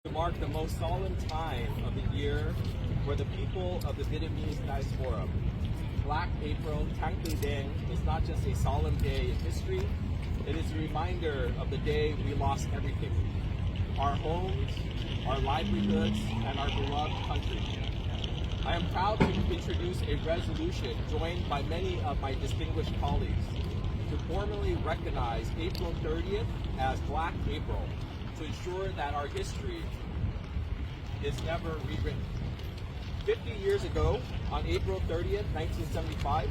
To mark the most solemn time of the year for the people of the Vietnamese diaspora. Black April, Tran Today, is not just a solemn day in history, it is a reminder of the day we lost everything. Our homes, our livelihoods, and our beloved country. I am proud to introduce a resolution joined by many of my distinguished colleagues to formally recognize April 30th as Black April to ensure that our history is never rewritten. 50 years ago, on April 30th, 1975,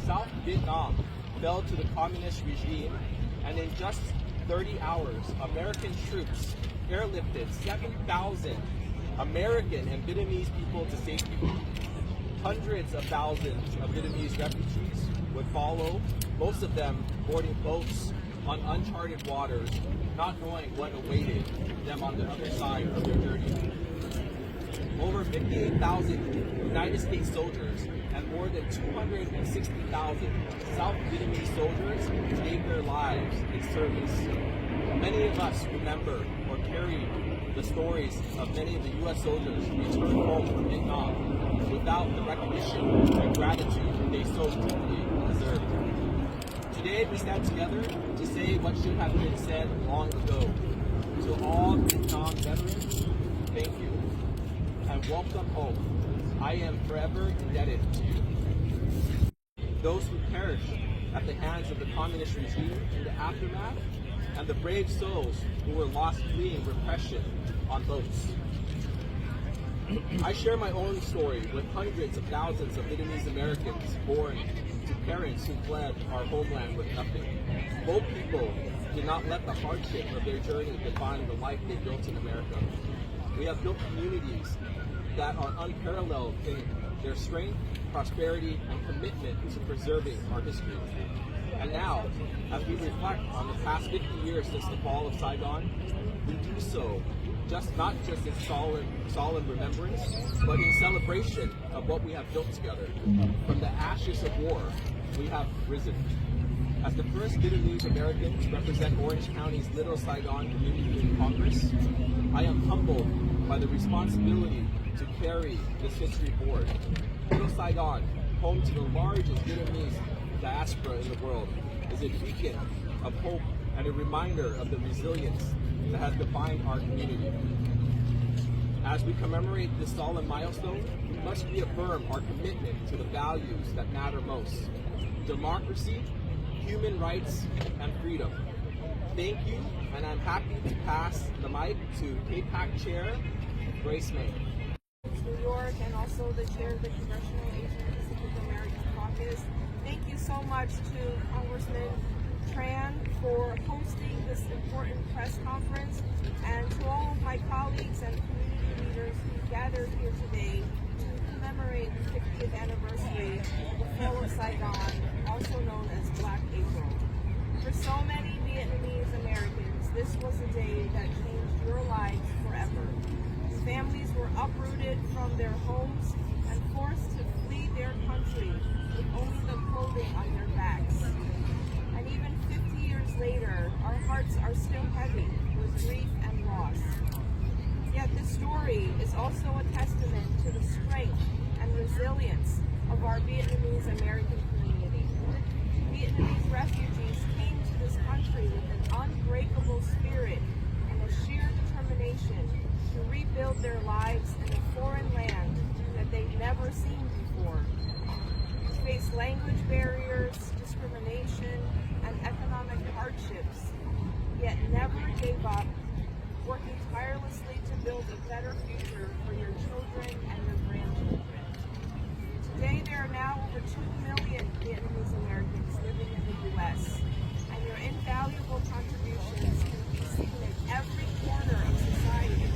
South Vietnam fell to the communist regime, and in just 30 hours, American troops airlifted 7,000 American and Vietnamese people to safety. Hundreds of thousands of Vietnamese refugees would follow, most of them boarding boats on uncharted waters, not knowing what awaited them on the other side of their journey. Over 58,000 United States soldiers and more than 260,000 South Vietnamese soldiers gave their lives in service. Many of us remember or carry the stories of many of the U.S. soldiers returned home from Vietnam without the recognition and gratitude they so deeply deserved. Today we stand together to say what should have been said long ago. To all Vietnam veterans, thank you, and welcome home. I am forever indebted to you. Those who perished at the hands of the communist regime in the aftermath, and the brave souls who were lost fleeing repression on boats. I share my own story with hundreds of thousands of Vietnamese Americans born to parents who fled our homeland with nothing. Both people did not let the hardship of their journey define the life they built in America. We have built communities that are unparalleled in their strength, prosperity, and commitment to preserving our history. And now, as we reflect on the past 50 years since the fall of Saigon, we do so not just in solemn remembrance, but in celebration of what we have built together. From the ashes of war, we have risen. As the first Vietnamese American to represent Orange County's Little Saigon community in Congress, I am humbled by the responsibility to carry this history forward. Little Saigon, home to the largest Vietnamese diaspora in the world, is a beacon of hope and a reminder of the resilience that has defined our community. As we commemorate this solemn milestone, we must reaffirm our commitment to the values that matter most: democracy, human rights, and freedom. Thank you, and I'm happy to pass the mic to KPAC Chair, Grace May. New York, and also the chair of the Congressional Asian Pacific American Caucus. Thank you so much to Congressman Tran for hosting this important press conference, and to all of my colleagues and community leaders who gathered here today to commemorate the 50th anniversary of the fall of Saigon, also known as Black April. For so many Vietnamese Americans, this was a day that changed your lives forever. Families were uprooted from their homes and forced to flee their country with only the clothing on their backs. And even 50 years later, our hearts are still heavy with grief and loss. Yet this story is also a testament to the strength and resilience of our Vietnamese American community. Vietnamese refugees came to this country with an unbreakable spirit and a sheer determination to rebuild their lives in a foreign land that they've never seen before. They faced language barriers, discrimination, and economic hardships, yet never gave up, working tirelessly to build a better future for your children and your grandchildren. Today, there are now over 2 million Vietnamese Americans living in the U.S., and your invaluable contributions can be seen in every corner of society.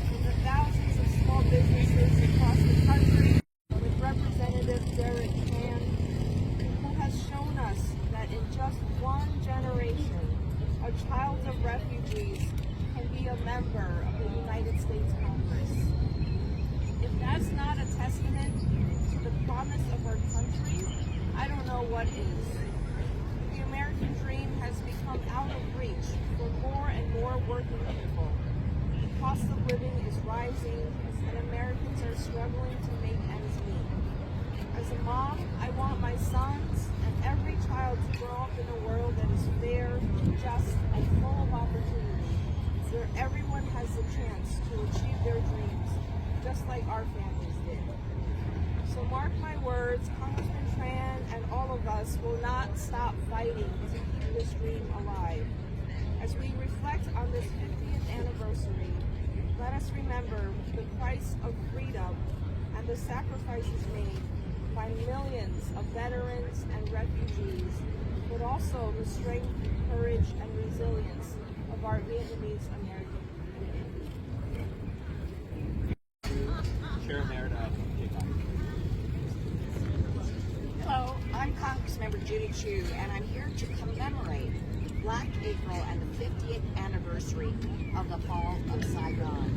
From the thousands of small businesses across the country, with Representative Derek Tran, who has shown us that in just one generation, a child of refugees can be a member of the United States Congress. If that's not a testament to the promise of our country, I don't know what is. The American dream has become out of reach for more and more working people. cost of living is rising, and Americans are struggling to make ends meet. As a mom, I want my sons and every child to grow up in a world that is fair, just, and full of opportunity, where everyone has the chance to achieve their dreams, just like our families did. So mark my words, Congressman Tran and all of us will not stop fighting to keep this dream alive. As we reflect on this 50th anniversary, let us remember the price of freedom and the sacrifices made by millions of veterans and refugees, but also the strength, courage, and resilience of our Vietnamese American community. Chair Merida, take on. Hello, I'm Congressmember Judy Chu, and I'm here to commemorate Black April and the 50th anniversary of the fall of Saigon.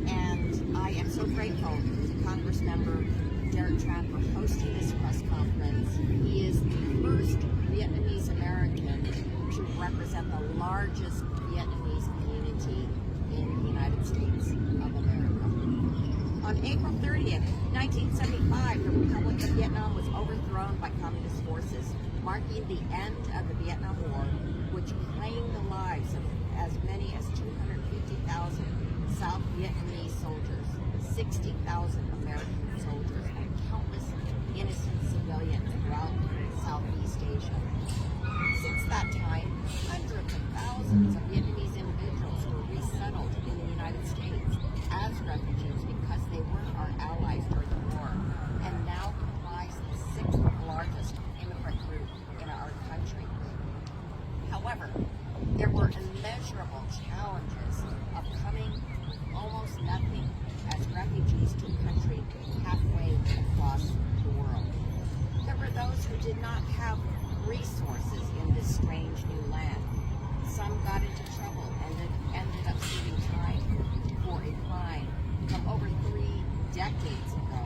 And I am so grateful to Congressmember Tran for hosting this press conference. He is the first Vietnamese American to represent the largest Vietnamese community in the United States of America. On April 30th, 1975, the Republic of Vietnam was overthrown by communist forces, marking the end of the Vietnam War, which claimed the lives of as many as 250,000 South Vietnamese soldiers, 60,000 American soldiers, and countless innocent civilians throughout Southeast Asia. Since that time, hundreds of thousands of Vietnamese individuals were resettled in the United States as refugees because they were our allies during the war, and now comprise the sixth largest immigrant group in our country. However, there were immeasurable challenges of coming with almost nothing as refugees to a country halfway across the world. There were those who did not have resources in this strange new land. Some got into trouble and ended up serving time for a crime from over 3 decades ago.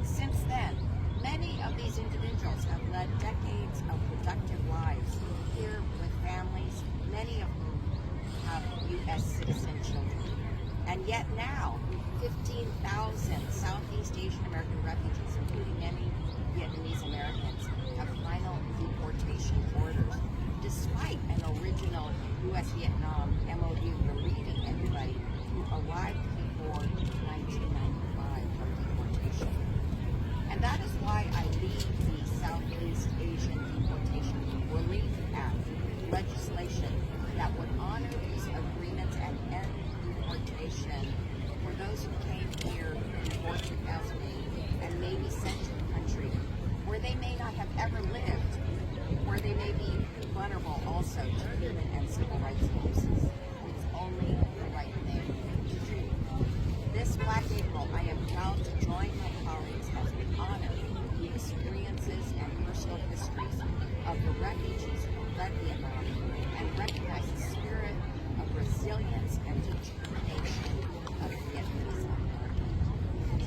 Since then, many of these individuals have led decades of productive lives here with families, many of whom have U.S. citizen children. And yet now, 15,000 Southeast Asian American refugees, including many Vietnamese Americans, have final deportation orders, despite an original U.S.-Vietnam MOU relieving anybody who arrived before 1995 from deportation. And that is why I lead the Southeast Asian Deportation Relief Act legislation that would honor these agreements and end deportation for those who came here before 2008 and may be sent to a country where they may not have ever lived, where they may be vulnerable also to human and civil rights abuses. It's only the right thing to do. This Black April, I am proud to join my colleagues as we honor the experiences and personal histories of the refugees who fled Vietnam and recognize the spirit of resilience and determination of Vietnamese Americans.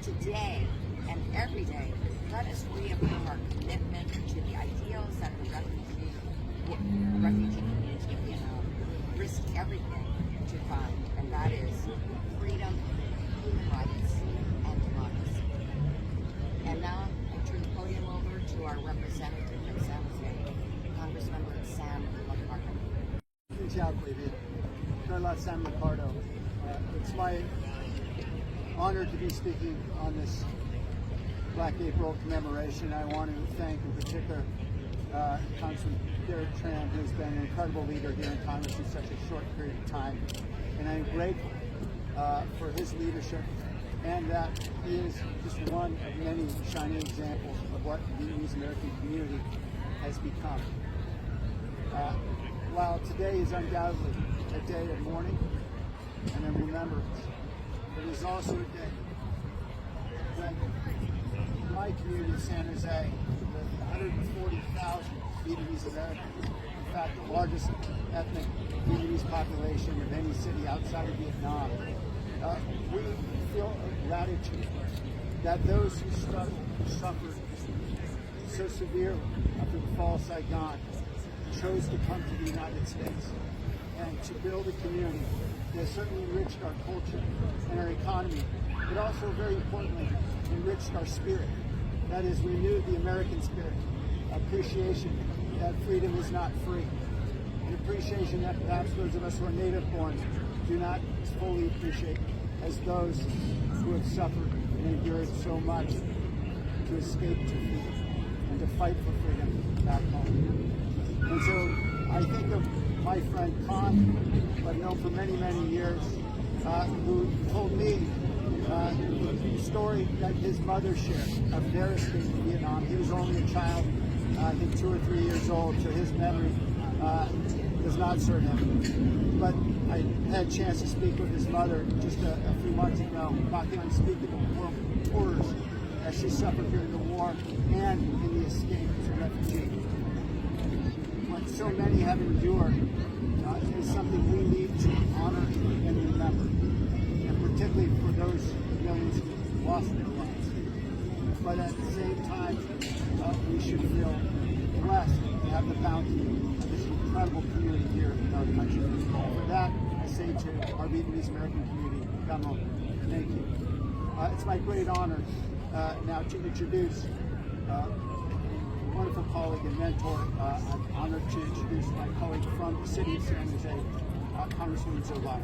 Today and every day, let us reaffirm our commitment to the ideals that the refugee community of Vietnam risked everything to find, and that is freedom, human rights, and democracy. And now I turn the podium over to our representative from San Jose, Congressmember Sam Liccardo. It's my honor to be speaking on this Black April commemoration. I want to thank in particular Congressman Tran, who's been an incredible leader here in Congress in such a short period of time. And I'm grateful for his leadership, and that he is just one of many shining examples of what the Vietnamese American community has become. While today is undoubtedly a day of mourning and of remembrance, it is also a day when my community of San Jose, with 140,000 Vietnamese Americans, in fact the largest ethnic Vietnamese population of any city outside of Vietnam, we feel a gratitude that those who suffered so severely after the fall of Saigon chose to come to the United States. and to build a community that has certainly enriched our culture and our economy, but also, very importantly, enriched our spirit. That is, renewed the American spirit, appreciation that freedom is not free, an appreciation that perhaps those of us who are native born do not fully appreciate, as those who have suffered and endured so much to escape defeat and to fight for freedom back home. And so I think of my friend Con, who I've known for many, many years, who told me the story that his mother shared of their escape from Vietnam. He was only a child, I think 2 or 3 years old, so his memory does not serve him. But I had a chance to speak with his mother just a few months ago about the unspeakable horrors that she suffered during the war and in the escape as a refugee. What so many have endured is something we need to honor and remember, and particularly for those millions who lost their lives. But at the same time, we should feel blessed to have the bounty of this incredible community here in our country. For that, I say to our Vietnamese American community, come on, thank you. It's my great honor now to introduce a wonderful colleague and mentor. I'm honored to introduce my colleague from the city of San Jose, Congresswoman Nhiêu-Lộc.